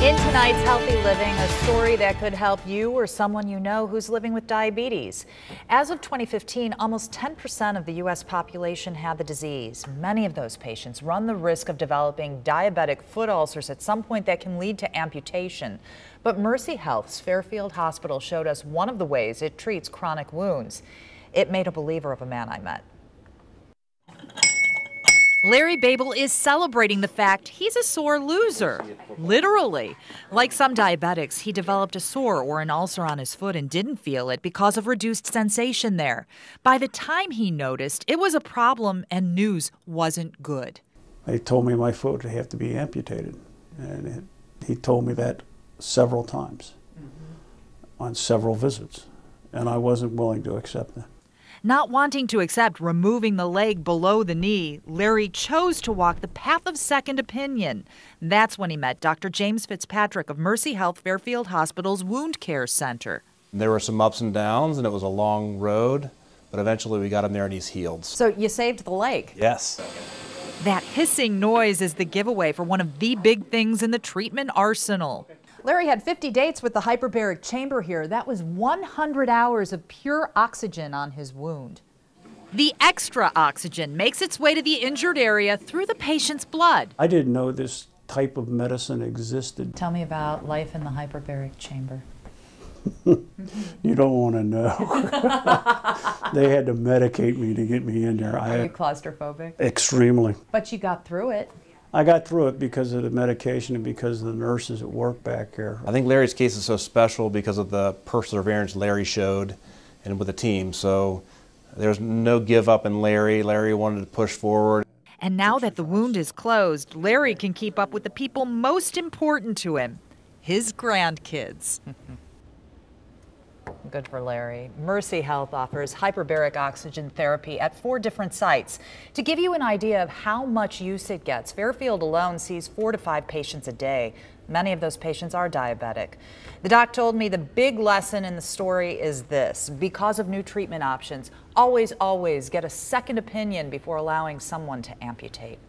In tonight's Healthy Living, a story that could help you or someone you know who's living with diabetes. As of 2015, almost 10% of the U.S. population had the disease. Many of those patients run the risk of developing diabetic foot ulcers at some point that can lead to amputation. But Mercy Health's Fairfield Hospital showed us one of the ways it treats chronic wounds. It made a believer of a man I met. Larry Babel is celebrating the fact he's a sore loser, literally. Like some diabetics, he developed a sore or an ulcer on his foot and didn't feel it because of reduced sensation there. By the time he noticed, it was a problem and news wasn't good. They told me my foot would have to be amputated, and he told me that several times on several visits, and I wasn't willing to accept that. Not wanting to accept removing the leg below the knee, Larry chose to walk the path of second opinion. That's when he met Dr. James Fitzpatrick of Mercy Health Fairfield Hospital's Wound Care Center. There were some ups and downs, and it was a long road, but eventually we got him there and he's healed. So you saved the leg? Yes. That hissing noise is the giveaway for one of the big things in the treatment arsenal. Larry had 50 dates with the hyperbaric chamber here. That was 100 hours of pure oxygen on his wound. The extra oxygen makes its way to the injured area through the patient's blood. I didn't know this type of medicine existed. Tell me about life in the hyperbaric chamber. You don't want to know. They had to medicate me to get me in there. Are you claustrophobic? Extremely. But you got through it. I got through it because of the medication and because of the nurses at work back here. I think Larry's case is so special because of the perseverance Larry showed and with the team. So there's no give up in Larry. Larry wanted to push forward. And now that the wound is closed, Larry can keep up with the people most important to him, his grandkids. Good for Larry. Mercy Health offers hyperbaric oxygen therapy at 4 different sites. To give you an idea of how much use it gets, Fairfield alone sees 4 to 5 patients a day. Many of those patients are diabetic. The doc told me the big lesson in the story is this: because of new treatment options, always get a second opinion before allowing someone to amputate.